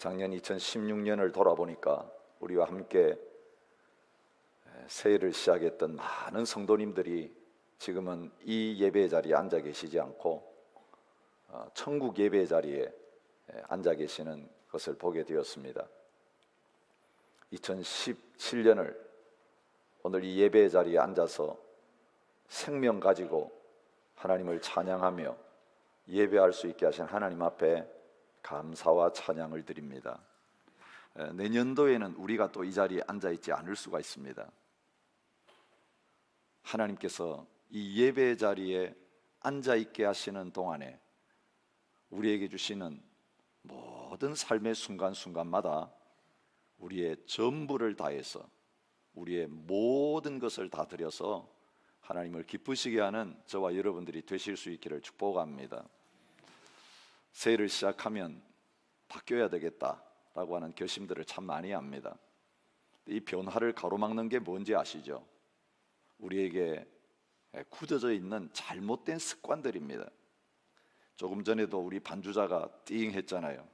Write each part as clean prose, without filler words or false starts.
작년 2016년을 돌아보니까 우리와 함께 새해를 시작했던 많은 성도님들이 지금은 이 예배 자리에 앉아 계시지 않고 천국 예배 자리에 앉아 계시는 것을 보게 되었습니다. 2017년을 오늘 이 예배 자리에 앉아서 생명 가지고 하나님을 찬양하며 예배할 수 있게 하신 하나님 앞에 감사와 찬양을 드립니다. 내년도에는 우리가 또 이 자리에 앉아 있지 않을 수가 있습니다. 하나님께서 이 예배 자리에 앉아 있게 하시는 동안에 우리에게 주시는 모든 삶의 순간순간마다 우리의 전부를 다해서 우리의 모든 것을 다 드려서 하나님을 기쁘시게 하는 저와 여러분들이 되실 수 있기를 축복합니다. 새해를 시작하면 바뀌어야 되겠다라고 하는 결심들을 참 많이 합니다. 이 변화를 가로막는 게 뭔지 아시죠? 우리에게 굳어져 있는 잘못된 습관들입니다. 조금 전에도 우리 반주자가 띵 했잖아요.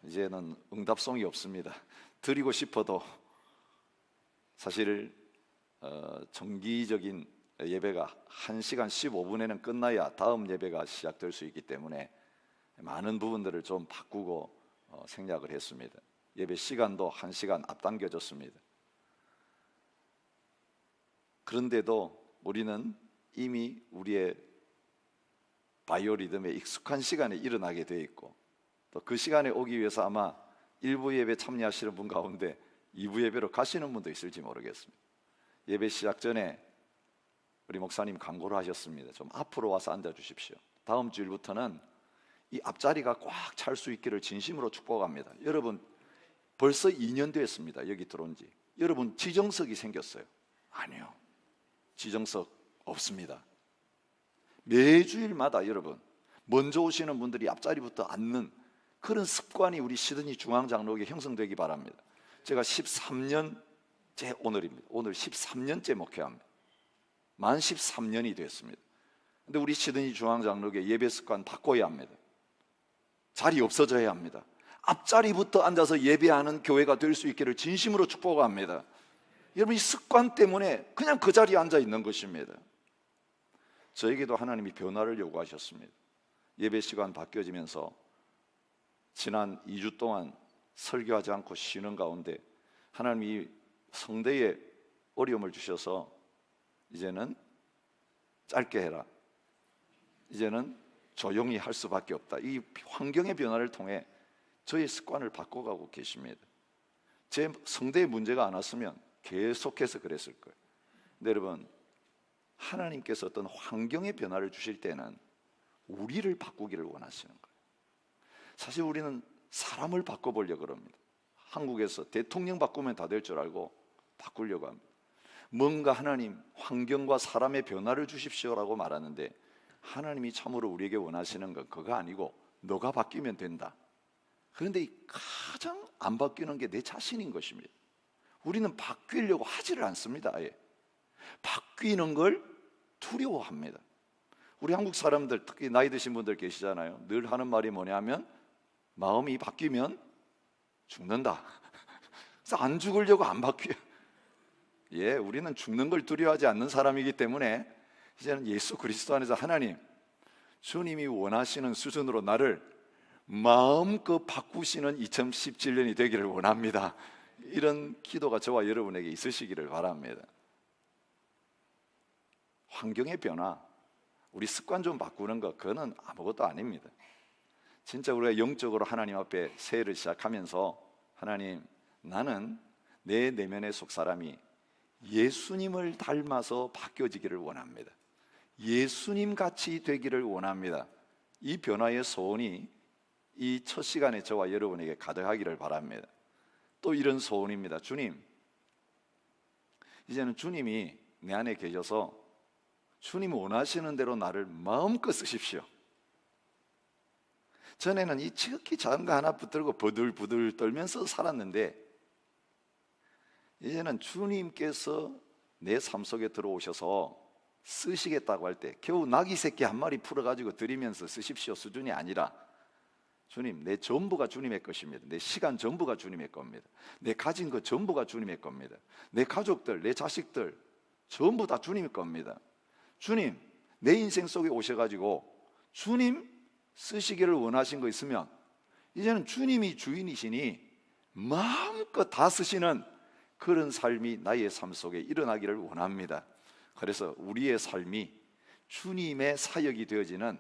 이제는 응답성이 없습니다. 드리고 싶어도 사실 정기적인 예배가 1시간 15분에는 끝나야 다음 예배가 시작될 수 있기 때문에 많은 부분들을 좀 바꾸고 생략을 했습니다. 예배 시간도 1시간 앞당겨졌습니다. 그런데도 우리는 이미 우리의 바이오리듬에 익숙한 시간에 일어나게 되어 있고, 또 그 시간에 오기 위해서 아마 1부 예배 참여하시는 분 가운데 2부 예배로 가시는 분도 있을지 모르겠습니다. 예배 시작 전에 우리 목사님 광고를 하셨습니다. 좀 앞으로 와서 앉아 주십시오. 다음 주일부터는 이 앞자리가 꽉 찰 수 있기를 진심으로 축복합니다. 여러분 벌써 2년 됐습니다. 여기 들어온 지. 여러분 지정석이 생겼어요? 아니요, 지정석 없습니다. 매주일마다 여러분 먼저 오시는 분들이 앞자리부터 앉는 그런 습관이 우리 시드니 중앙장로교에 형성되기 바랍니다. 제가 13년째 오늘입니다. 오늘 13년째 목회합니다. 만 13년이 됐습니다. 근데 우리 시드니 중앙장로교회 예배 습관 바꿔야 합니다. 자리 없어져야 합니다. 앞자리부터 앉아서 예배하는 교회가 될 수 있기를 진심으로 축복합니다. 여러분 이 습관 때문에 그냥 그 자리에 앉아 있는 것입니다. 저에게도 하나님이 변화를 요구하셨습니다. 예배 시간 바뀌어지면서 지난 2주 동안 설교하지 않고 쉬는 가운데 하나님이 성대에 어려움을 주셔서 이제는 짧게 해라, 이제는 조용히 할 수밖에 없다. 이 환경의 변화를 통해 저의 습관을 바꿔가고 계십니다. 제 성대에 문제가 안 왔으면 계속해서 그랬을 거예요. 근데 여러분 하나님께서 어떤 환경의 변화를 주실 때는 우리를 바꾸기를 원하시는 거예요. 사실 우리는 사람을 바꿔보려고 합니다. 한국에서 대통령 바꾸면 다 될 줄 알고 바꾸려고 합니다. 뭔가 하나님 환경과 사람의 변화를 주십시오라고 말하는데 하나님이 참으로 우리에게 원하시는 건 그거 아니고 너가 바뀌면 된다. 그런데 가장 안 바뀌는 게 내 자신인 것입니다. 우리는 바뀌려고 하지를 않습니다. 아예 바뀌는 걸 두려워합니다. 우리 한국 사람들 특히 나이 드신 분들 계시잖아요. 늘 하는 말이 뭐냐면 마음이 바뀌면 죽는다. 그래서 안 죽으려고 안 바뀌어요. 우리는 죽는 걸 두려워하지 않는 사람이기 때문에 이제는 예수 그리스도 안에서 하나님 주님이 원하시는 수준으로 나를 마음껏 바꾸시는 2017년이 되기를 원합니다. 이런 기도가 저와 여러분에게 있으시기를 바랍니다. 환경의 변화, 우리 습관 좀 바꾸는 것, 그거는 아무것도 아닙니다. 진짜 우리가 영적으로 하나님 앞에 새해를 시작하면서 하나님 나는 내 내면의 속사람이 예수님을 닮아서 바뀌어지기를 원합니다. 예수님 같이 되기를 원합니다. 이 변화의 소원이 이 첫 시간에 저와 여러분에게 가득하기를 바랍니다. 또 이런 소원입니다. 주님, 이제는 주님이 내 안에 계셔서 주님 원하시는 대로 나를 마음껏 쓰십시오. 전에는 이 지극히 작은 거 하나 붙들고 부들부들 떨면서 살았는데 이제는 주님께서 내 삶 속에 들어오셔서 쓰시겠다고 할 때 겨우 나귀 새끼 한 마리 풀어가지고 드리면서 쓰십시오 수준이 아니라 주님, 내 전부가 주님의 것입니다. 내 시간 전부가 주님의 겁니다. 내 가진 것 전부가 주님의 겁니다. 내 가족들, 내 자식들 전부 다 주님의 겁니다. 주님, 내 인생 속에 오셔가지고 주님 쓰시기를 원하신 거 있으면 이제는 주님이 주인이시니 마음껏 다 쓰시는 그런 삶이 나의 삶 속에 일어나기를 원합니다. 그래서 우리의 삶이 주님의 사역이 되어지는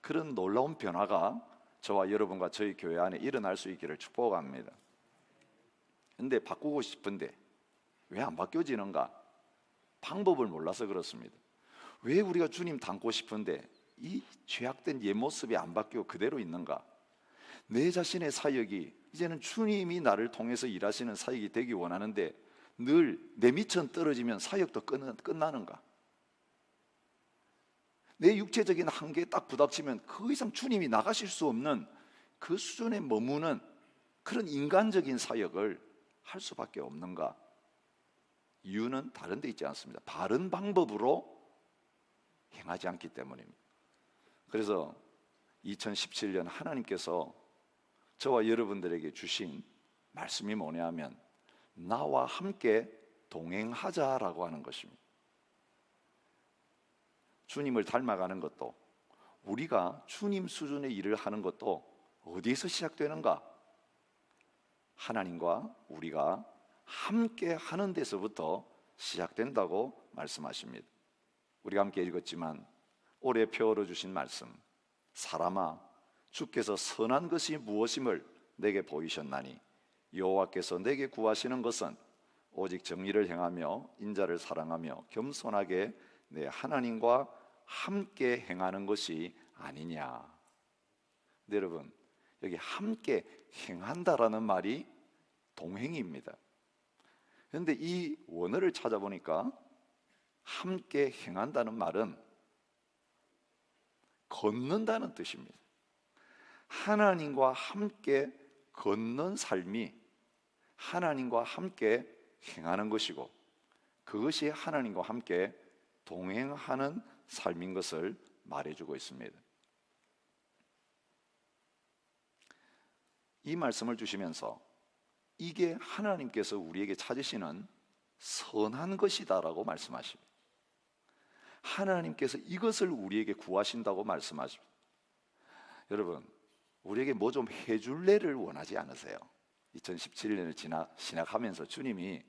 그런 놀라운 변화가 저와 여러분과 저희 교회 안에 일어날 수 있기를 축복합니다. 근데 바꾸고 싶은데 왜 안 바뀌어지는가? 방법을 몰라서 그렇습니다. 왜 우리가 주님 닮고 싶은데 이 죄악된 옛 모습이 안 바뀌고 그대로 있는가? 내 자신의 사역이 이제는 주님이 나를 통해서 일하시는 사역이 되기 원하는데 늘 내 미천 떨어지면 사역도 끝나는가? 내 육체적인 한계에 딱 부닥치면 그 이상 주님이 나가실 수 없는 그 수준에 머무는 그런 인간적인 사역을 할 수밖에 없는가? 이유는 다른 데 있지 않습니다. 바른 방법으로 행하지 않기 때문입니다. 그래서 2017년 하나님께서 저와 여러분들에게 주신 말씀이 뭐냐 하면 나와 함께 동행하자라고 하는 것입니다. 주님을 닮아가는 것도 우리가 주님 수준의 일을 하는 것도 어디에서 시작되는가? 하나님과 우리가 함께 하는 데서부터 시작된다고 말씀하십니다. 우리가 함께 읽었지만 올해 표어로 주신 말씀, 사람아 주께서 선한 것이 무엇임을 내게 보이셨나니 여호와께서 내게 구하시는 것은 오직 정의를 행하며 인자를 사랑하며 겸손하게 내 하나님과 함께 행하는 것이 아니냐. 네, 여러분, 여기 함께 행한다라는 말이 동행입니다. 그런데 이 원어를 찾아보니까 함께 행한다는 말은 걷는다는 뜻입니다. 하나님과 함께 걷는 삶이 하나님과 함께 행하는 것이고 그것이 하나님과 함께 동행하는 삶인 것을 말해주고 있습니다. 이 말씀을 주시면서 이게 하나님께서 우리에게 찾으시는 선한 것이다라고 말씀하십니다. 하나님께서 이것을 우리에게 구하신다고 말씀하십니다. 여러분, 우리에게 뭐 좀 해줄래를 원하지 않으세요? 2017년을 시작하면서 주님이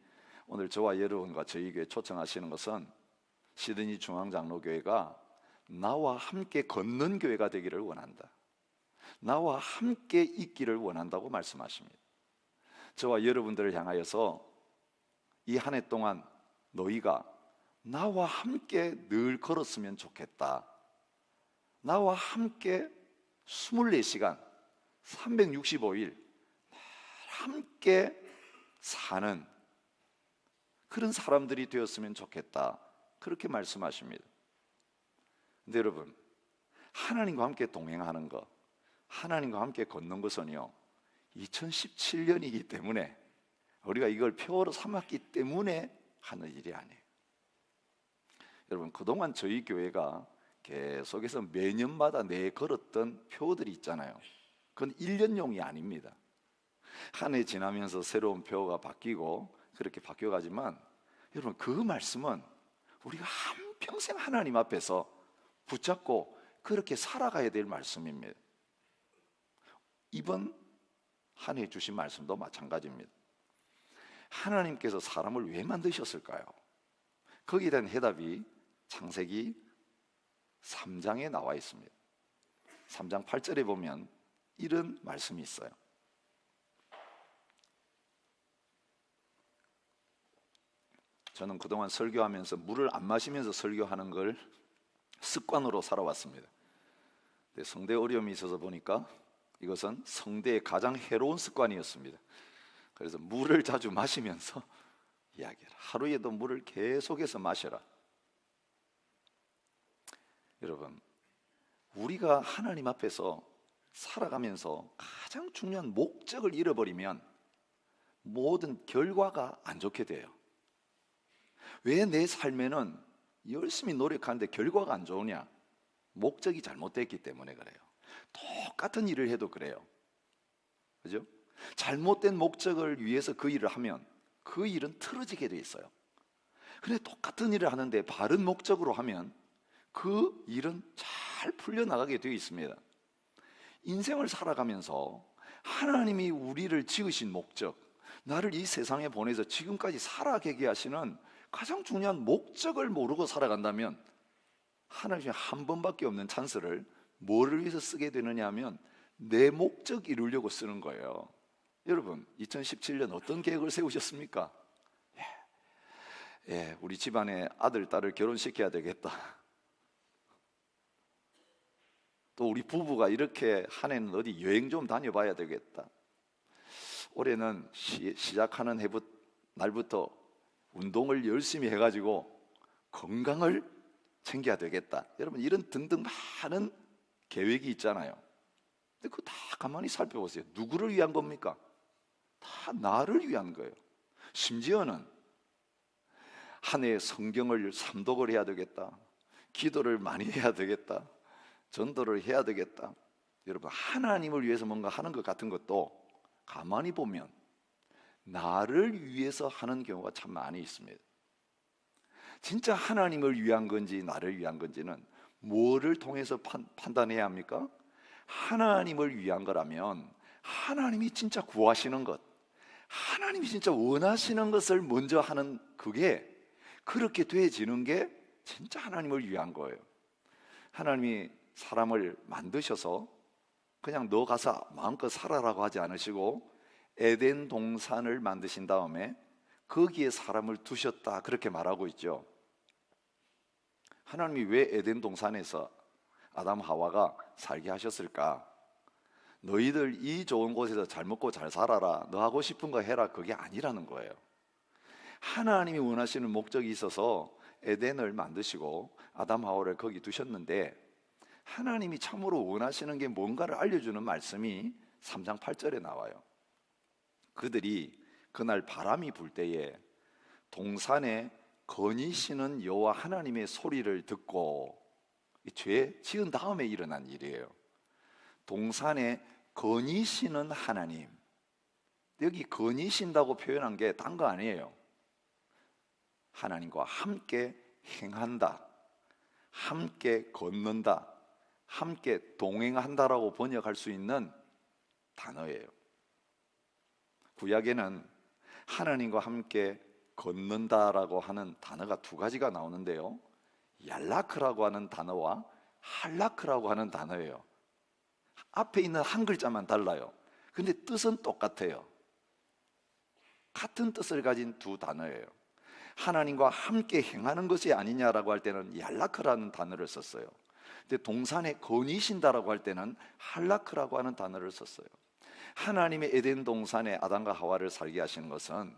오늘 저와 여러분과 저희 교회 초청하시는 것은 시드니 중앙장로교회가 나와 함께 걷는 교회가 되기를 원한다. 나와 함께 있기를 원한다고 말씀하십니다. 저와 여러분들을 향하여서 이 한 해 동안 너희가 나와 함께 늘 걸었으면 좋겠다. 나와 함께 24시간 365일 함께 사는 그런 사람들이 되었으면 좋겠다. 그렇게 말씀하십니다. 근데 여러분, 하나님과 함께 동행하는 것, 하나님과 함께 걷는 것은요 2017년이기 때문에 우리가 이걸 표어로 삼았기 때문에 하는 일이 아니에요. 여러분, 그동안 저희 교회가 계속해서 매년마다 내걸었던 표어들이 있잖아요. 그건 1년용이 아닙니다. 한 해 지나면서 새로운 표어가 바뀌고 그렇게 바뀌어가지만 여러분, 그 말씀은 우리가 한평생 하나님 앞에서 붙잡고 그렇게 살아가야 될 말씀입니다. 이번 한 해 주신 말씀도 마찬가지입니다. 하나님께서 사람을 왜 만드셨을까요? 거기에 대한 해답이 창세기 3장에 나와 있습니다. 3장 8절에 보면 이런 말씀이 있어요. 저는 그동안 설교하면서 물을 안 마시면서 설교하는 걸 습관으로 살아왔습니다. 근데 성대 어려움이 있어서 보니까 이것은 성대의 가장 해로운 습관이었습니다. 그래서 물을 자주 마시면서 이야기해라. 하루에도 물을 계속해서 마셔라. 여러분, 우리가 하나님 앞에서 살아가면서 가장 중요한 목적을 잃어버리면 모든 결과가 안 좋게 돼요. 왜 내 삶에는 열심히 노력하는데 결과가 안 좋으냐? 목적이 잘못됐기 때문에 그래요. 똑같은 일을 해도 그래요. 그죠? 잘못된 목적을 위해서 그 일을 하면 그 일은 틀어지게 돼 있어요. 근데 똑같은 일을 하는데 바른 목적으로 하면 그 일은 잘 풀려나가게 되어 있습니다. 인생을 살아가면서 하나님이 우리를 지으신 목적, 나를 이 세상에 보내서 지금까지 살아가게 하시는 가장 중요한 목적을 모르고 살아간다면 하나님이 한 번밖에 없는 찬스를 뭐를 위해서 쓰게 되느냐 하면 내 목적 이루려고 쓰는 거예요. 여러분 2017년 어떤 계획을 세우셨습니까? 우리 집안에 아들, 딸을 결혼시켜야 되겠다. 또 우리 부부가 이렇게 한 해는 어디 여행 좀 다녀봐야 되겠다. 올해는 시작하는 날부터 운동을 열심히 해가지고 건강을 챙겨야 되겠다. 여러분 이런 등등 많은 계획이 있잖아요. 근데 그거 다 가만히 살펴보세요. 누구를 위한 겁니까? 다 나를 위한 거예요. 심지어는 한 해 성경을 삼독을 해야 되겠다. 기도를 많이 해야 되겠다. 전도를 해야 되겠다. 여러분 하나님을 위해서 뭔가 하는 것 같은 것도 가만히 보면 나를 위해서 하는 경우가 참 많이 있습니다. 진짜 하나님을 위한 건지 나를 위한 건지는 뭐를 통해서 판단해야 합니까? 하나님을 위한 거라면 하나님이 진짜 구하시는 것, 하나님이 진짜 원하시는 것을 먼저 하는, 그게 그렇게 되어지는 게 진짜 하나님을 위한 거예요. 하나님이 사람을 만드셔서 그냥 너 가서 마음껏 살아라고 하지 않으시고 에덴 동산을 만드신 다음에 거기에 사람을 두셨다, 그렇게 말하고 있죠. 하나님이 왜 에덴 동산에서 아담 하와가 살게 하셨을까? 너희들 이 좋은 곳에서 잘 먹고 잘 살아라, 너 하고 싶은 거 해라, 그게 아니라는 거예요. 하나님이 원하시는 목적이 있어서 에덴을 만드시고 아담 하와를 거기 두셨는데, 하나님이 참으로 원하시는 게 뭔가를 알려주는 말씀이 3장 8절에 나와요. 그들이 그날 바람이 불 때에 동산에 거니시는 여호와 하나님의 소리를 듣고, 죄 지은 다음에 일어난 일이에요. 동산에 거니시는 하나님, 여기 거니신다고 표현한 게 딴 거 아니에요. 하나님과 함께 행한다, 함께 걷는다, 함께 동행한다라고 번역할 수 있는 단어예요. 구약에는 하나님과 함께 걷는다라고 하는 단어가 두 가지가 나오는데요, 얄라크라고 하는 단어와 할라크라고 하는 단어예요. 앞에 있는 한 글자만 달라요. 근데 뜻은 똑같아요. 같은 뜻을 가진 두 단어예요. 하나님과 함께 행하는 것이 아니냐라고 할 때는 얄라크라는 단어를 썼어요. 근데 동산에 거니신다라고 할 때는 할라크라고 하는 단어를 썼어요. 하나님의 에덴 동산에 아담과 하와를 살게 하시는 것은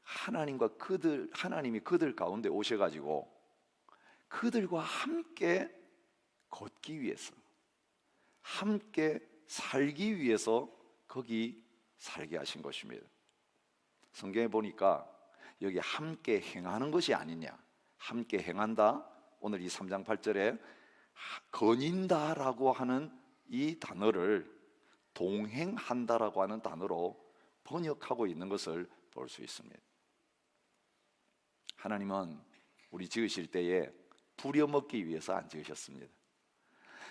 하나님이 그들 가운데 오셔가지고 그들과 함께 걷기 위해서, 함께 살기 위해서 거기 살게 하신 것입니다. 성경에 보니까 여기 함께 행하는 것이 아니냐, 함께 행한다, 오늘 이 3장 8절에 거닌다라고 하는 이 단어를 동행한다라고 하는 단어로 번역하고 있는 것을 볼 수 있습니다. 하나님은 우리 지으실 때에 부려먹기 위해서 안 지으셨습니다.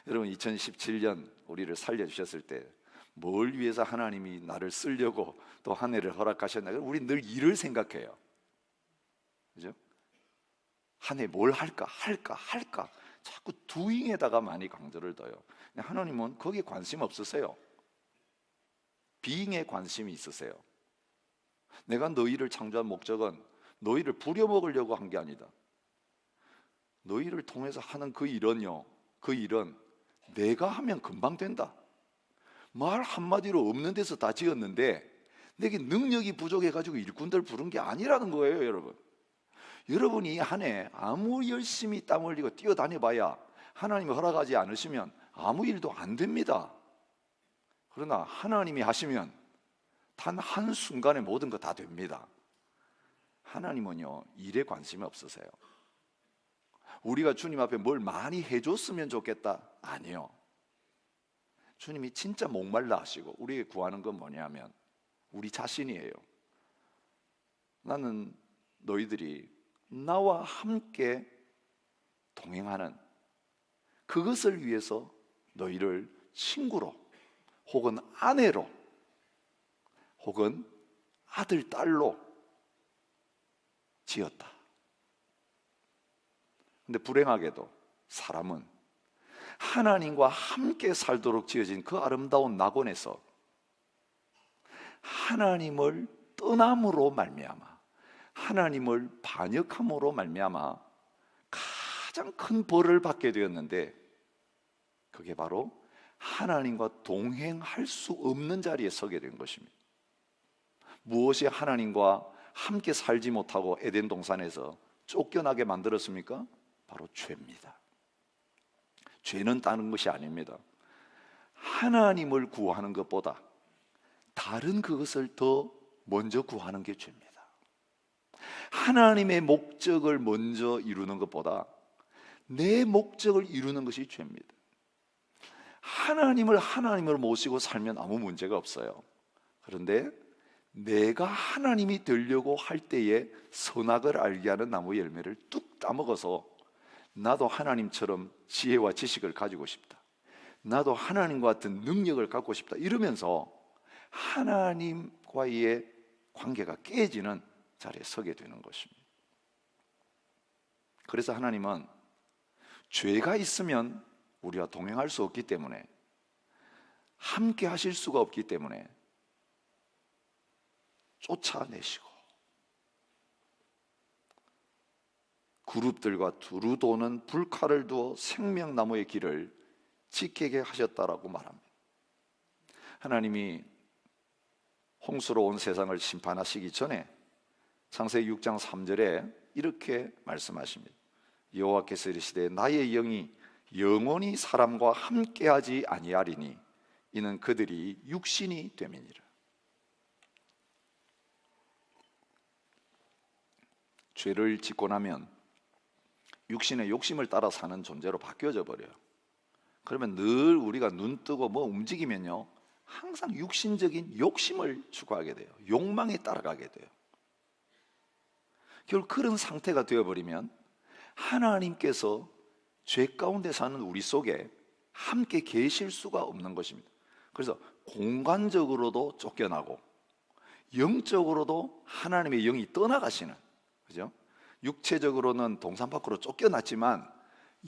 여러분 2017년 우리를 살려주셨을 때 뭘 위해서 하나님이 나를 쓰려고 또 한 해를 허락하셨나? 우리 늘 일을 생각해요. 그죠? 한 해 뭘 할까? 자꾸 doing에다가 많이 강조를 둬요. 하나님은 거기에 관심 없으세요. being에 관심이 있으세요. 내가 너희를 창조한 목적은 너희를 부려먹으려고 한 게 아니다. 너희를 통해서 하는 그 일은 내가 하면 금방 된다. 말 한마디로 없는 데서 다 지었는데 내게 능력이 부족해가지고 일꾼들 부른 게 아니라는 거예요. 여러분이 이 한 해 아무 열심히 땀 흘리고 뛰어다녀 봐야 하나님이 허락하지 않으시면 아무 일도 안 됩니다. 그러나 하나님이 하시면 단 한순간에 모든 거 다 됩니다. 하나님은요, 일에 관심이 없으세요. 우리가 주님 앞에 뭘 많이 해줬으면 좋겠다? 아니요. 주님이 진짜 목말라 하시고 우리에게 구하는 건 뭐냐면 우리 자신이에요. 나는 너희들이 나와 함께 동행하는, 그것을 위해서 너희를 친구로 혹은 아내로 혹은 아들, 딸로 지었다. 근데 불행하게도 사람은 하나님과 함께 살도록 지어진 그 아름다운 낙원에서 하나님을 떠남으로 말미암아, 하나님을 반역함으로 말미암아 가장 큰 벌을 받게 되었는데, 그게 바로 하나님과 동행할 수 없는 자리에 서게 된 것입니다. 무엇이 하나님과 함께 살지 못하고 에덴 동산에서 쫓겨나게 만들었습니까? 바로 죄입니다. 죄는 다른 것이 아닙니다. 하나님을 구하는 것보다 다른 그것을 더 먼저 구하는 게 죄입니다. 하나님의 목적을 먼저 이루는 것보다 내 목적을 이루는 것이 죄입니다. 하나님을 모시고 살면 아무 문제가 없어요. 그런데 내가 하나님이 되려고 할 때에 선악을 알게 하는 나무 열매를 뚝 따먹어서 나도 하나님처럼 지혜와 지식을 가지고 싶다, 나도 하나님과 같은 능력을 갖고 싶다, 이러면서 하나님과의 관계가 깨지는 자리에 서게 되는 것입니다. 그래서 하나님은 죄가 있으면 우리와 동행할 수 없기 때문에, 함께 하실 수가 없기 때문에 쫓아내시고 그룹들과 두루 도는 불칼을 두어 생명나무의 길을 지키게 하셨다라고 말합니다. 하나님이 홍수로 온 세상을 심판하시기 전에 창세기 6장 3절에 이렇게 말씀하십니다. 여호와께서 이르시되 나의 영이 영원히 사람과 함께하지 아니하리니 이는 그들이 육신이 됨이니라. 죄를 짓고 나면 육신의 욕심을 따라 사는 존재로 바뀌어져 버려요. 그러면 늘 우리가 눈 뜨고 뭐 움직이면요, 항상 육신적인 욕심을 추구하게 돼요. 욕망에 따라가게 돼요. 결국 그런 상태가 되어버리면 하나님께서 죄 가운데 사는 우리 속에 함께 계실 수가 없는 것입니다. 그래서 공간적으로도 쫓겨나고 영적으로도 하나님의 영이 떠나가시는, 그죠? 육체적으로는 동산 밖으로 쫓겨났지만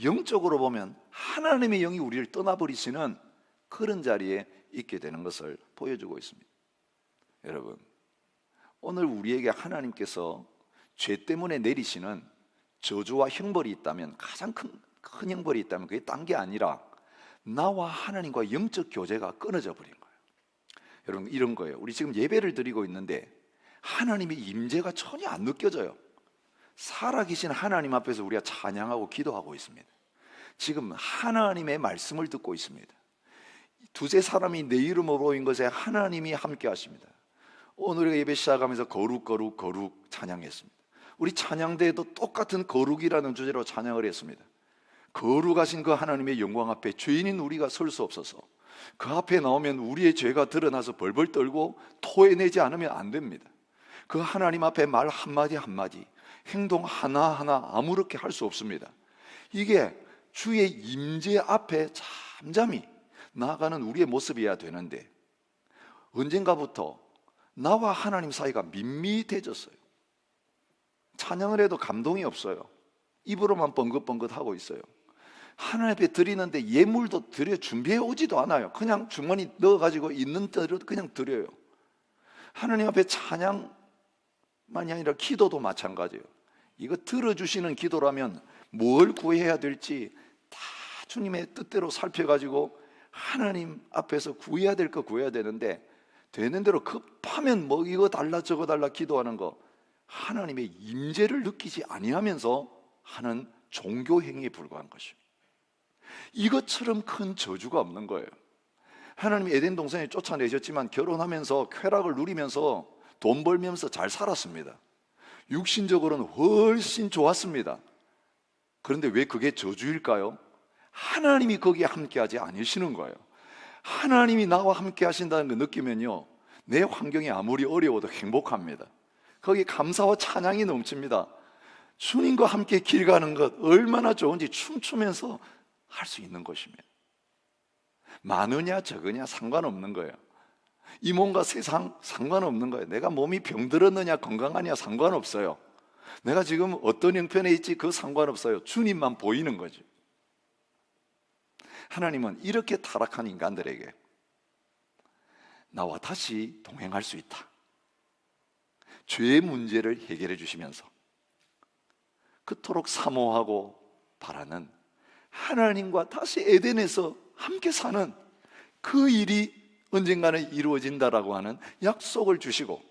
영적으로 보면 하나님의 영이 우리를 떠나버리시는 그런 자리에 있게 되는 것을 보여주고 있습니다. 여러분, 오늘 우리에게 하나님께서 죄 때문에 내리시는 저주와 형벌이 있다면, 가장 큰 형벌이 있다면 그게 딴 게 아니라 나와 하나님과 영적 교제가 끊어져 버린 거예요. 여러분, 이런 거예요. 우리 지금 예배를 드리고 있는데 하나님의 임재가 전혀 안 느껴져요. 살아계신 하나님 앞에서 우리가 찬양하고 기도하고 있습니다. 지금 하나님의 말씀을 듣고 있습니다. 두세 사람이 내 이름으로 모인 것에 하나님이 함께 하십니다. 오늘 우리가 예배 시작하면서 거룩 거룩 거룩 찬양했습니다. 우리 찬양대에도 똑같은 거룩이라는 주제로 찬양을 했습니다. 거룩하신 그 하나님의 영광 앞에 죄인인 우리가 설 수 없어서 그 앞에 나오면 우리의 죄가 드러나서 벌벌 떨고 토해내지 않으면 안 됩니다. 그 하나님 앞에 말 한마디 한마디, 행동 하나하나 아무렇게 할 수 없습니다. 이게 주의 임재 앞에 잠잠히 나아가는 우리의 모습이어야 되는데, 언젠가부터 나와 하나님 사이가 밋밋해졌어요. 찬양을 해도 감동이 없어요. 입으로만 뻥긋뻥긋 하고 있어요. 하나님 앞에 드리는데 예물도 드려 준비해 오지도 않아요. 그냥 주머니 넣어가지고 있는 대로 그냥 드려요. 하나님 앞에 찬양만이 아니라 기도도 마찬가지예요. 이거 들어주시는 기도라면 뭘 구해야 될지 다 주님의 뜻대로 살펴가지고 하나님 앞에서 구해야 될 거 구해야 되는데, 되는 대로 급하면 뭐 이거 달라 저거 달라 기도하는 거, 하나님의 임재를 느끼지 아니하면서 하는 종교 행위에 불과한 것입니다. 이것처럼 큰 저주가 없는 거예요. 하나님이 에덴 동산에 쫓아내셨지만 결혼하면서 쾌락을 누리면서 돈 벌면서 잘 살았습니다. 육신적으로는 훨씬 좋았습니다. 그런데 왜 그게 저주일까요? 하나님이 거기에 함께하지 않으시는 거예요. 하나님이 나와 함께 하신다는 걸 느끼면요, 내 환경이 아무리 어려워도 행복합니다. 거기 감사와 찬양이 넘칩니다. 주님과 함께 길 가는 것 얼마나 좋은지 춤추면서 할 수 있는 것입니다. 많으냐 적으냐 상관없는 거예요. 이 몸과 세상 상관없는 거예요. 내가 몸이 병들었느냐 건강하냐 상관없어요. 내가 지금 어떤 형편에 있지 그 상관없어요. 주님만 보이는 거죠. 하나님은 이렇게 타락한 인간들에게 나와 다시 동행할 수 있다, 죄의 문제를 해결해 주시면서 그토록 사모하고 바라는 하나님과 다시 에덴에서 함께 사는 그 일이 언젠가는 이루어진다라고 하는 약속을 주시고,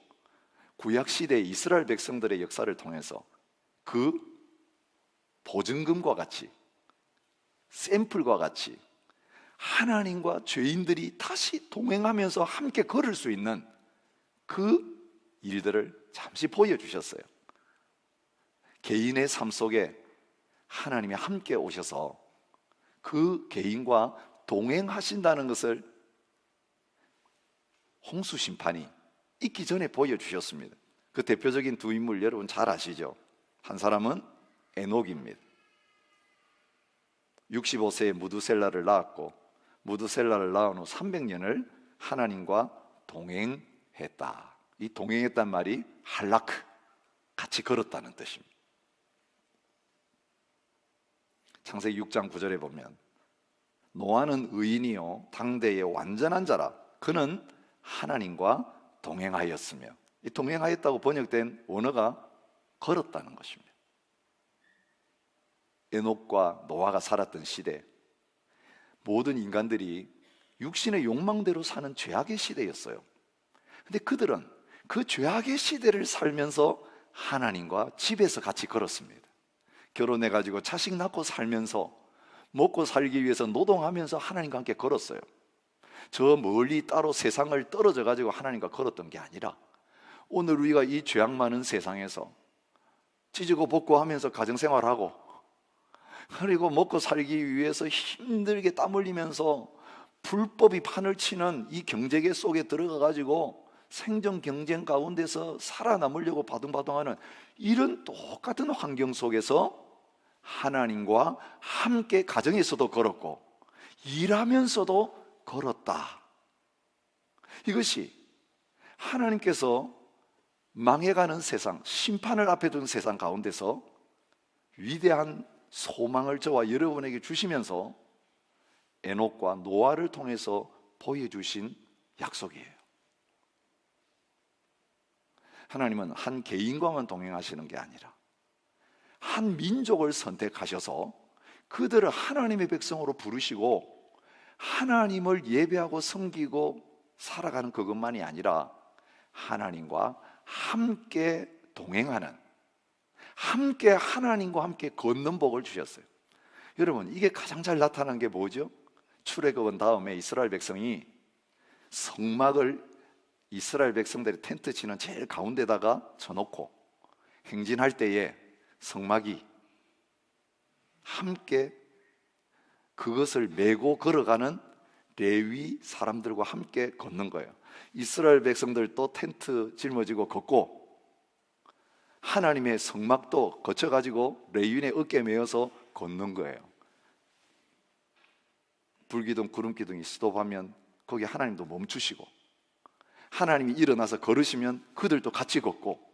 구약시대의 이스라엘 백성들의 역사를 통해서 그 보증금과 같이, 샘플과 같이 하나님과 죄인들이 다시 동행하면서 함께 걸을 수 있는 그 일들을 잠시 보여주셨어요. 개인의 삶 속에 하나님이 함께 오셔서 그 개인과 동행하신다는 것을 홍수 심판이 있기 전에 보여주셨습니다. 그 대표적인 두 인물 여러분 잘 아시죠? 한 사람은 에녹입니다. 65세에 무두셀라를 낳았고, 무두셀라를 낳은 후 300년을 하나님과 동행했다. 이 동행했단 말이 할라크, 같이 걸었다는 뜻입니다. 창세기 6장 9절에 보면 노아는 의인이요 당대의 완전한 자라, 그는 하나님과 동행하였으며, 이 동행하였다고 번역된 원어가 걸었다는 것입니다. 에녹과 노아가 살았던 시대, 모든 인간들이 육신의 욕망대로 사는 죄악의 시대였어요. 근데 그들은 그 죄악의 시대를 살면서 하나님과 집에서 같이 걸었습니다. 결혼해가지고 자식 낳고 살면서 먹고 살기 위해서 노동하면서 하나님과 함께 걸었어요. 저 멀리 따로 세상을 떨어져 가지고 하나님과 걸었던 게 아니라, 오늘 우리가 이 죄악 많은 세상에서 찢고 벗고 하면서 가정생활하고, 그리고 먹고 살기 위해서 힘들게 땀 흘리면서 불법이 판을 치는 이 경제계 속에 들어가 가지고 생존 경쟁 가운데서 살아남으려고 바둥바둥하는 이런 똑같은 환경 속에서 하나님과 함께 가정에서도 걸었고 일하면서도 걸었다. 이것이 하나님께서 망해가는 세상, 심판을 앞에 둔 세상 가운데서 위대한 소망을 저와 여러분에게 주시면서 에녹과 노아를 통해서 보여주신 약속이에요. 하나님은 한 개인과만 동행하시는 게 아니라 한 민족을 선택하셔서 그들을 하나님의 백성으로 부르시고 하나님을 예배하고 섬기고 살아가는 그것만이 아니라 하나님과 함께 동행하는, 함께 하나님과 함께 걷는 복을 주셨어요. 여러분, 이게 가장 잘 나타난 게 뭐죠? 출애굽은 다음에 이스라엘 백성이 성막을 이스라엘 백성들이 텐트 치는 제일 가운데다가 쳐놓고 행진할 때에 성막이 함께 그것을 메고 걸어가는 레위 사람들과 함께 걷는 거예요. 이스라엘 백성들도 텐트 짊어지고 걷고 하나님의 성막도 거쳐가지고 레위인의 어깨에 메어서 걷는 거예요. 불기둥 구름기둥이 스톱하면 거기 하나님도 멈추시고, 하나님이 일어나서 걸으시면 그들도 같이 걷고,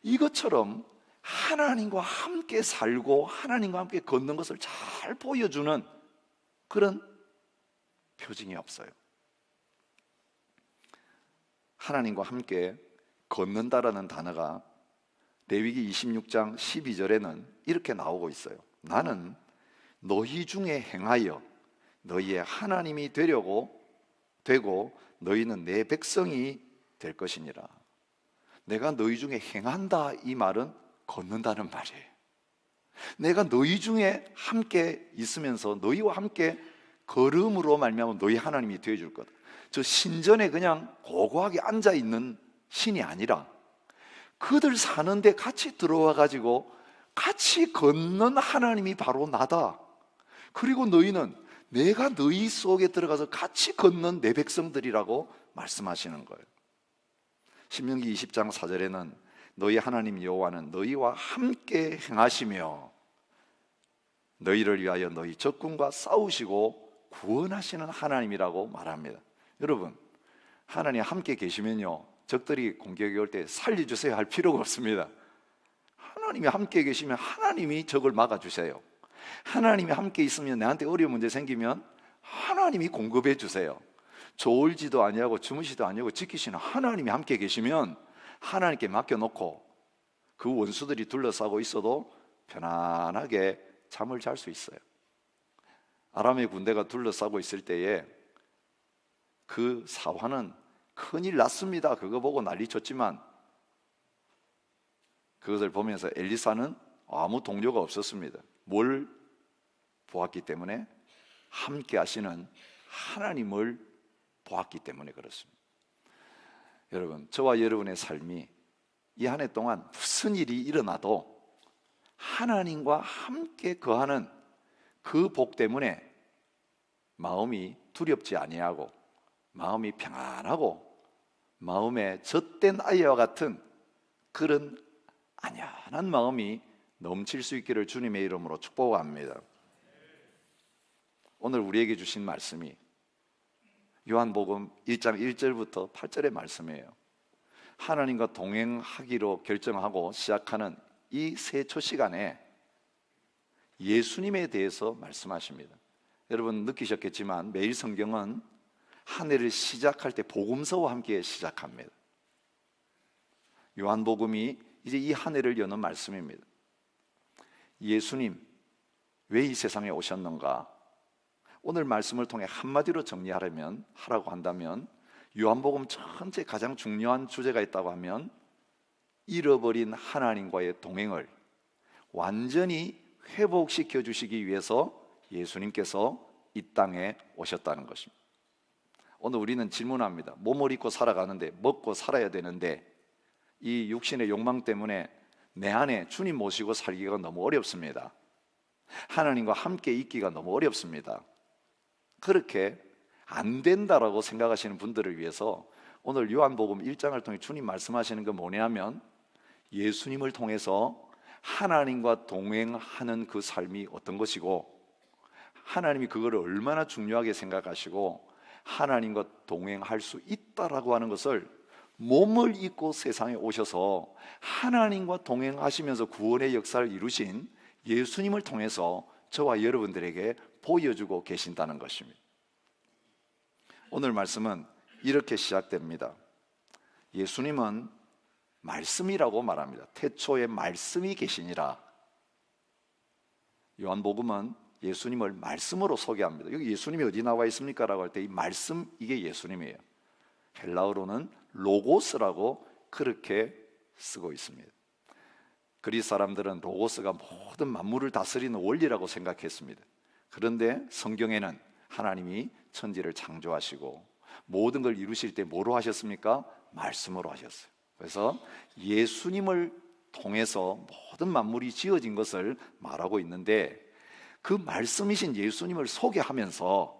이것처럼 하나님과 함께 살고 하나님과 함께 걷는 것을 잘 보여주는 그런 표징이 없어요. 하나님과 함께 걷는다라는 단어가 레위기 26장 12절에는 이렇게 나오고 있어요. 나는 너희 중에 행하여 너희의 하나님이 되고 너희는 내 백성이 될 것이니라. 내가 너희 중에 행한다, 이 말은 걷는다는 말이에요. 내가 너희 중에 함께 있으면서 너희와 함께 걸음으로 말미암아 너희 하나님이 되어줄 거다. 저 신전에 그냥 고고하게 앉아있는 신이 아니라 그들 사는데 같이 들어와 가지고 같이 걷는 하나님이 바로 나다. 그리고 너희는 내가 너희 속에 들어가서 같이 걷는 내 백성들이라고 말씀하시는 거예요. 신명기 20장 4절에는 너희 하나님 여호와는 너희와 함께 행하시며 너희를 위하여 너희 적군과 싸우시고 구원하시는 하나님이라고 말합니다. 여러분, 하나님 함께 계시면요, 적들이 공격이 올 때 살려주세요 할 필요가 없습니다. 하나님이 함께 계시면 하나님이 적을 막아주세요. 하나님이 함께 있으면 나한테 어려운 문제 생기면 하나님이 공급해 주세요. 졸지도 아니하고 주무시도 아니하고 지키시는 하나님이 함께 계시면 하나님께 맡겨놓고 그 원수들이 둘러싸고 있어도 편안하게 잠을 잘 수 있어요. 아람의 군대가 둘러싸고 있을 때에 그 사환은 큰일 났습니다 그거 보고 난리쳤지만 그것을 보면서 엘리사는 아무 동료가 없었습니다. 뭘 보았기 때문에? 함께 하시는 하나님을 보았기 때문에 그렇습니다. 여러분, 저와 여러분의 삶이 이 한 해 동안 무슨 일이 일어나도 하나님과 함께 거하는 그 복 때문에 마음이 두렵지 아니하고 마음이 평안하고 마음에 젖된 아이와 같은 그런 안연한 마음이 넘칠 수 있기를 주님의 이름으로 축복합니다. 오늘 우리에게 주신 말씀이 요한복음 1장 1절부터 8절의 말씀이에요. 하나님과 동행하기로 결정하고 시작하는 이 세초 시간에 예수님에 대해서 말씀하십니다. 여러분 느끼셨겠지만 매일 성경은 한 해를 시작할 때 복음서와 함께 시작합니다. 요한복음이 이제 이 한 해를 여는 말씀입니다. 예수님 왜 이 세상에 오셨는가? 오늘 말씀을 통해 한마디로 하라고 한다면 요한복음 전체 가장 중요한 주제가 있다고 하면 잃어버린 하나님과의 동행을 완전히 회복시켜 주시기 위해서 예수님께서 이 땅에 오셨다는 것입니다. 오늘 우리는 질문합니다. 몸을 입고 살아가는데 먹고 살아야 되는데 이 육신의 욕망 때문에 내 안에 주님 모시고 살기가 너무 어렵습니다. 하나님과 함께 있기가 너무 어렵습니다. 그렇게 안 된다라고 생각하시는 분들을 위해서 오늘 요한복음 1장을 통해 주님 말씀하시는 건 뭐냐면 예수님을 통해서 하나님과 동행하는 그 삶이 어떤 것이고 하나님이 그거를 얼마나 중요하게 생각하시고 하나님과 동행할 수 있다라고 하는 것을 몸을 입고 세상에 오셔서 하나님과 동행하시면서 구원의 역사를 이루신 예수님을 통해서 저와 여러분들에게 보여주고 계신다는 것입니다. 오늘 말씀은 이렇게 시작됩니다. 예수님은 말씀이라고 말합니다. 태초에 말씀이 계시니라. 요한복음은 예수님을 말씀으로 소개합니다. 여기 예수님이 어디 나와 있습니까? 라고 할 때 이 말씀, 이게 예수님이에요. 헬라어로는 로고스라고 그렇게 쓰고 있습니다. 그리스 사람들은 로고스가 모든 만물을 다스리는 원리라고 생각했습니다. 그런데 성경에는 하나님이 천지를 창조하시고 모든 걸 이루실 때 뭐로 하셨습니까? 말씀으로 하셨어요. 그래서 예수님을 통해서 모든 만물이 지어진 것을 말하고 있는데 그 말씀이신 예수님을 소개하면서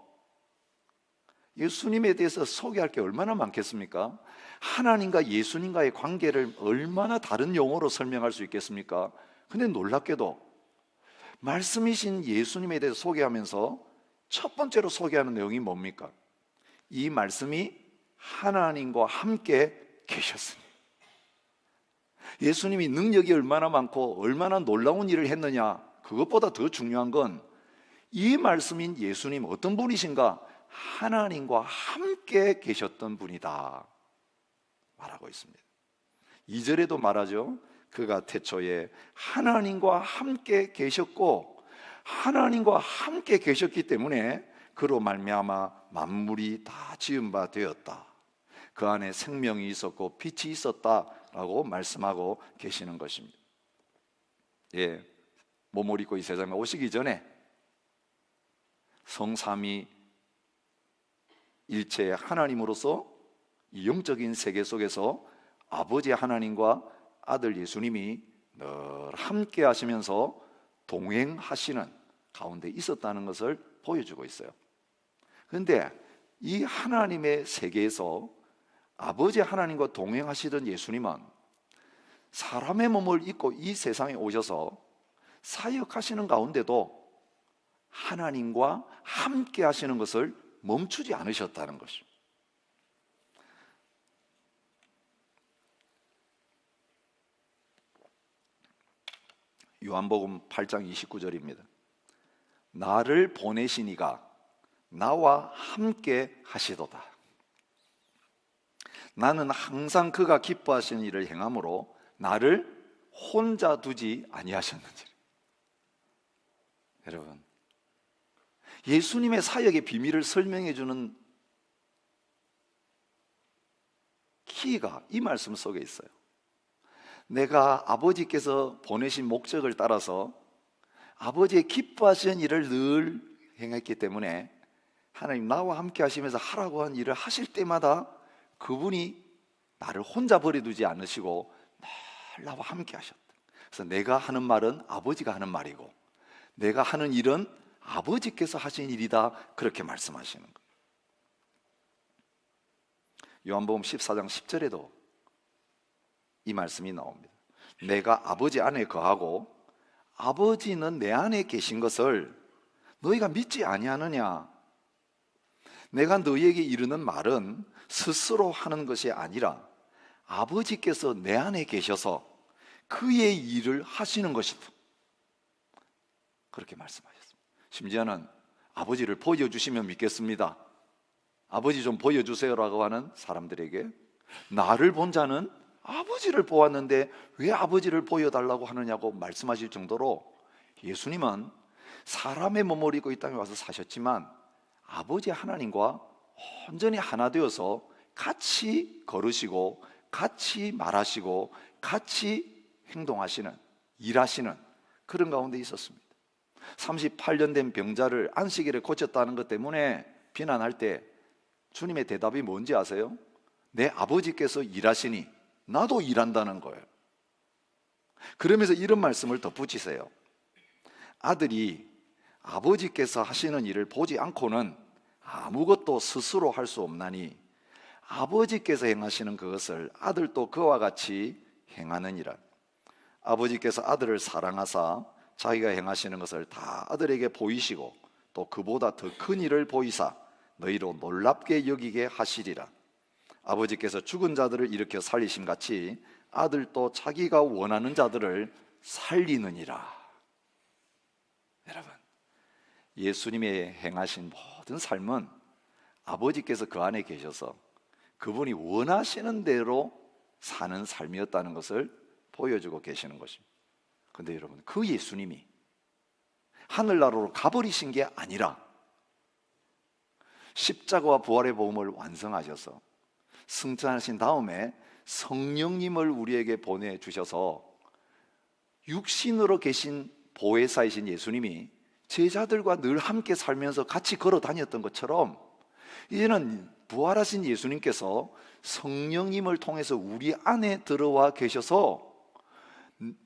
예수님에 대해서 소개할 게 얼마나 많겠습니까? 하나님과 예수님과의 관계를 얼마나 다른 용어로 설명할 수 있겠습니까? 근데 놀랍게도 말씀이신 예수님에 대해서 소개하면서 첫 번째로 소개하는 내용이 뭡니까? 이 말씀이 하나님과 함께 계셨습니다. 예수님이 능력이 얼마나 많고 얼마나 놀라운 일을 했느냐, 그것보다 더 중요한 건 이 말씀인 예수님 어떤 분이신가? 하나님과 함께 계셨던 분이다 말하고 있습니다. 2절에도 말하죠. 그가 태초에 하나님과 함께 계셨고 하나님과 함께 계셨기 때문에 그로 말미암아 만물이 다 지은 바 되었다. 그 안에 생명이 있었고 빛이 있었다라고 말씀하고 계시는 것입니다. 예, 몸을 입고 이 세상에 오시기 전에 성삼위 일체의 하나님으로서 이 영적인 세계 속에서 아버지 하나님과 아들 예수님이 늘 함께 하시면서 동행하시는 가운데 있었다는 것을 보여주고 있어요. 그런데 이 하나님의 세계에서 아버지 하나님과 동행하시던 예수님은 사람의 몸을 입고 이 세상에 오셔서 사역하시는 가운데도 하나님과 함께 하시는 것을 멈추지 않으셨다는 것입니다. 요한복음 8장 29절입니다. 나를 보내신 이가 나와 함께 하시도다. 나는 항상 그가 기뻐하시는 일을 행함으로 나를 혼자 두지 아니하셨는지. 여러분, 예수님의 사역의 비밀을 설명해 주는 키가 이 말씀 속에 있어요. 내가 아버지께서 보내신 목적을 따라서 아버지의 기뻐하시는 일을 늘 행했기 때문에 하나님 나와 함께 하시면서 하라고 한 일을 하실 때마다 그분이 나를 혼자 버려두지 않으시고 늘 나와 함께 하셨다. 그래서 내가 하는 말은 아버지가 하는 말이고 내가 하는 일은 아버지께서 하신 일이다, 그렇게 말씀하시는 거예요. 요한복음 14장 10절에도 이 말씀이 나옵니다. 내가 아버지 안에 거하고 아버지는 내 안에 계신 것을 너희가 믿지 아니하느냐? 내가 너희에게 이르는 말은 스스로 하는 것이 아니라 아버지께서 내 안에 계셔서 그의 일을 하시는 것이다, 그렇게 말씀하셨습니다. 심지어는 아버지를 보여주시면 믿겠습니다, 아버지 좀 보여주세요라고 하는 사람들에게 나를 본 자는 아버지를 보았는데 왜 아버지를 보여달라고 하느냐고 말씀하실 정도로 예수님은 사람의 몸을 입고 이 땅에 와서 사셨지만 아버지 하나님과 온전히 하나 되어서 같이 걸으시고 같이 말하시고 같이 행동하시는, 일하시는 그런 가운데 있었습니다. 38년 된 병자를 안식일에 고쳤다는 것 때문에 비난할 때 주님의 대답이 뭔지 아세요? 내 아버지께서 일하시니 나도 일한다는 거예요. 그러면서 이런 말씀을 덧붙이세요. 아들이 아버지께서 하시는 일을 보지 않고는 아무것도 스스로 할 수 없나니 아버지께서 행하시는 그것을 아들도 그와 같이 행하느니라. 아버지께서 아들을 사랑하사 자기가 행하시는 것을 다 아들에게 보이시고 또 그보다 더 큰 일을 보이사 너희로 놀랍게 여기게 하시리라. 아버지께서 죽은 자들을 일으켜 살리심 같이 아들도 자기가 원하는 자들을 살리느니라. 여러분, 예수님의 행하신 모든 삶은 아버지께서 그 안에 계셔서 그분이 원하시는 대로 사는 삶이었다는 것을 보여주고 계시는 것입니다. 그런데 여러분, 그 예수님이 하늘나라로 가버리신 게 아니라 십자가와 부활의 복음을 완성하셔서 승천하신 다음에 성령님을 우리에게 보내주셔서 육신으로 계신 보혜사이신 예수님이 제자들과 늘 함께 살면서 같이 걸어 다녔던 것처럼 이제는 부활하신 예수님께서 성령님을 통해서 우리 안에 들어와 계셔서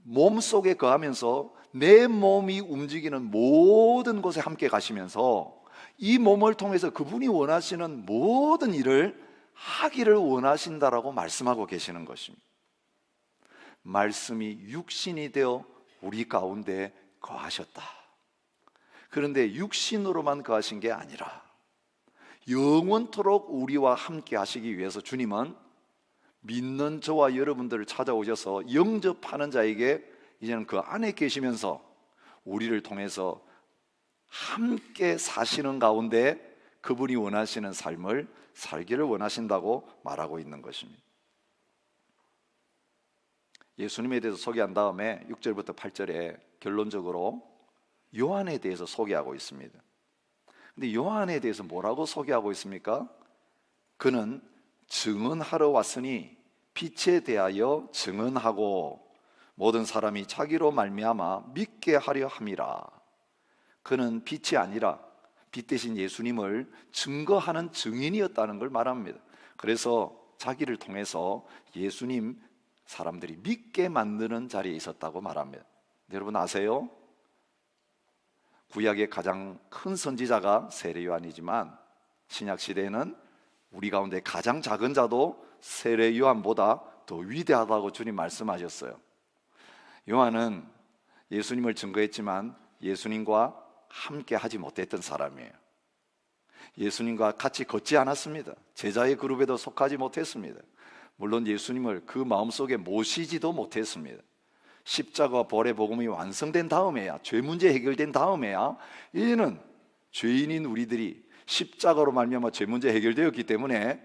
몸속에 거하면서 내 몸이 움직이는 모든 곳에 함께 가시면서 이 몸을 통해서 그분이 원하시는 모든 일을 하기를 원하신다라고 말씀하고 계시는 것입니다. 말씀이 육신이 되어 우리 가운데 거하셨다. 그런데 육신으로만 거하신 게 아니라 영원토록 우리와 함께 하시기 위해서 주님은 믿는 저와 여러분들을 찾아오셔서 영접하는 자에게 이제는 그 안에 계시면서 우리를 통해서 함께 사시는 가운데 그분이 원하시는 삶을 살기를 원하신다고 말하고 있는 것입니다. 예수님에 대해서 소개한 다음에 6절부터 8절에 결론적으로 요한에 대해서 소개하고 있습니다. 근데 요한에 대해서 뭐라고 소개하고 있습니까? 그는 증언하러 왔으니 빛에 대하여 증언하고 모든 사람이 자기로 말미암아 믿게 하려 함이라. 그는 빛이 아니라 빛 대신 예수님을 증거하는 증인이었다는 걸 말합니다. 그래서 자기를 통해서 예수님 사람들이 믿게 만드는 자리에 있었다고 말합니다. 여러분 아세요? 구약의 가장 큰 선지자가 세례 요한이지만 신약 시대에는 우리 가운데 가장 작은 자도 세례 요한보다 더 위대하다고 주님 말씀하셨어요. 요한은 예수님을 증거했지만 예수님과 함께 하지 못했던 사람이에요. 예수님과 같이 걷지 않았습니다. 제자의 그룹에도 속하지 못했습니다. 물론 예수님을 그 마음속에 모시지도 못했습니다. 십자가와 부활의 복음이 완성된 다음에야, 죄 문제 해결된 다음에야 이제는 죄인인 우리들이 십자가로 말미암아 죄 문제 해결되었기 때문에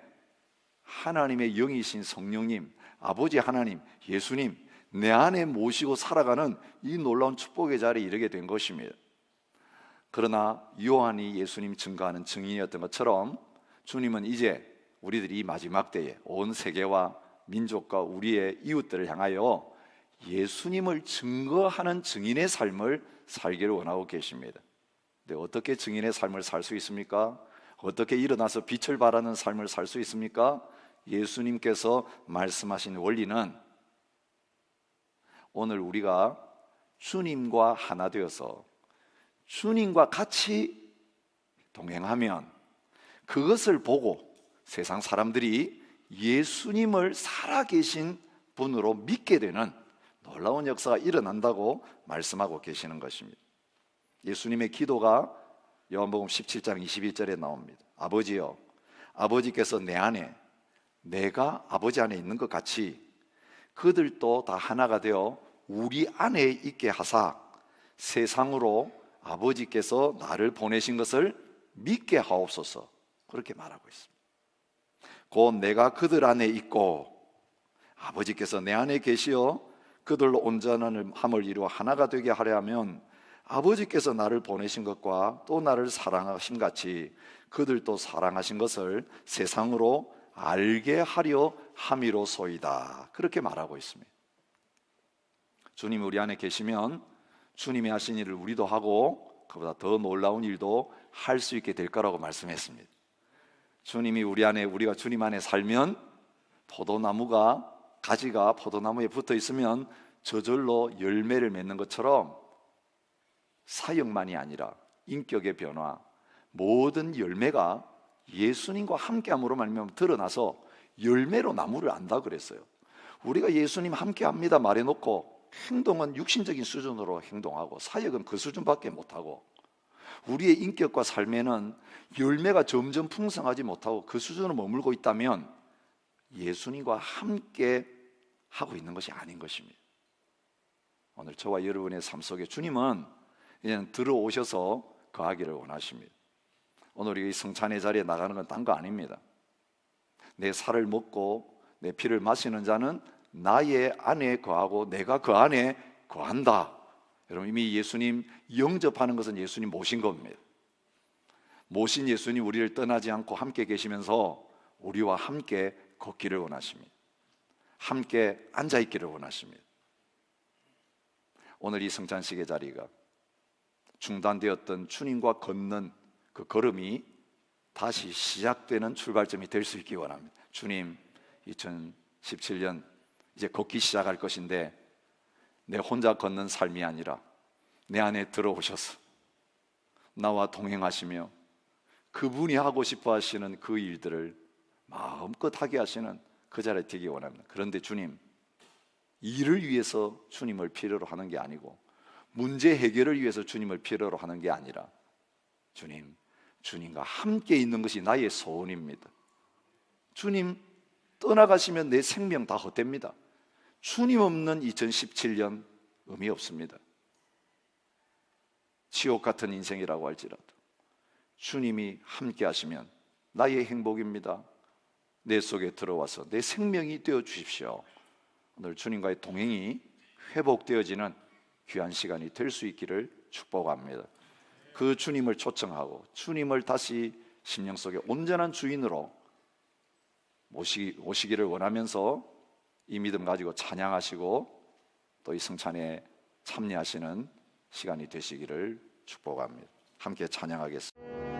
하나님의 영이신 성령님, 아버지 하나님, 예수님 내 안에 모시고 살아가는 이 놀라운 축복의 자리에 이르게 된 것입니다. 그러나 요한이 예수님 증거하는 증인이었던 것처럼 주님은 이제 우리들이 이 마지막 때에 온 세계와 민족과 우리의 이웃들을 향하여 예수님을 증거하는 증인의 삶을 살기를 원하고 계십니다. 근데 어떻게 증인의 삶을 살 수 있습니까? 어떻게 일어나서 빛을 발하는 삶을 살 수 있습니까? 예수님께서 말씀하신 원리는 오늘 우리가 주님과 하나 되어서 주님과 같이 동행하면 그것을 보고 세상 사람들이 예수님을 살아계신 분으로 믿게 되는 놀라운 역사가 일어난다고 말씀하고 계시는 것입니다. 예수님의 기도가 요한복음 17장 21절에 나옵니다. 아버지여, 아버지께서 내 안에, 내가 아버지 안에 있는 것 같이 그들도 다 하나가 되어 우리 안에 있게 하사 세상으로 아버지께서 나를 보내신 것을 믿게 하옵소서. 그렇게 말하고 있습니다. 곧 내가 그들 안에 있고 아버지께서 내 안에 계시어 그들로 온전함을 이루어 하나가 되게 하려 하면 아버지께서 나를 보내신 것과 또 나를 사랑하신 같이 그들도 사랑하신 것을 세상으로 알게 하려 함이로소이다. 그렇게 말하고 있습니다. 주님이 우리 안에 계시면 주님이 하신 일을 우리도 하고 그보다 더 놀라운 일도 할 수 있게 될 거라고 말씀했습니다. 주님이 우리 안에, 우리가 주님 안에 살면 포도나무가, 가지가 포도나무에 붙어 있으면 저절로 열매를 맺는 것처럼 사역만이 아니라 인격의 변화, 모든 열매가 예수님과 함께함으로 말미암아 드러나서 열매로 나무를 안다 그랬어요. 우리가 예수님 함께합니다 말해놓고 행동은 육신적인 수준으로 행동하고 사역은 그 수준밖에 못하고 우리의 인격과 삶에는 열매가 점점 풍성하지 못하고 그 수준으로 머물고 있다면 예수님과 함께 하고 있는 것이 아닌 것입니다. 오늘 저와 여러분의 삶 속에 주님은 그냥 들어오셔서 거하기를 원하십니다. 오늘 이 성찬의 자리에 나가는 건 딴 거 아닙니다. 내 살을 먹고 내 피를 마시는 자는 나의 안에 거하고 내가 그 안에 거한다. 여러분, 이미 예수님 영접하는 것은 예수님 모신 겁니다. 모신 예수님 우리를 떠나지 않고 함께 계시면서 우리와 함께 걷기를 원하십니다. 함께 앉아있기를 원하십니다. 오늘 이 성찬식의 자리가 중단되었던 주님과 걷는 그 걸음이 다시 시작되는 출발점이 될 수 있기 원합니다. 주님, 2017년 이제 걷기 시작할 것인데 내 혼자 걷는 삶이 아니라 내 안에 들어오셔서 나와 동행하시며 그분이 하고 싶어 하시는 그 일들을 마음껏 하게 하시는 그 자리에 되기 원합니다. 그런데 주님, 일을 위해서 주님을 필요로 하는 게 아니고 문제 해결을 위해서 주님을 필요로 하는 게 아니라 주님, 주님과 함께 있는 것이 나의 소원입니다. 주님 떠나가시면 내 생명 다 헛됩니다. 주님 없는 2017년 의미 없습니다. 지옥 같은 인생이라고 할지라도 주님이 함께 하시면 나의 행복입니다. 내 속에 들어와서 내 생명이 되어 주십시오. 오늘 주님과의 동행이 회복되어지는 귀한 시간이 될 수 있기를 축복합니다. 그 주님을 초청하고 주님을 다시 심령 속에 온전한 주인으로 모시기를 원하면서 이 믿음 가지고 찬양하시고 또 이 성찬에 참여하시는 시간이 되시기를 축복합니다. 함께 찬양하겠습니다.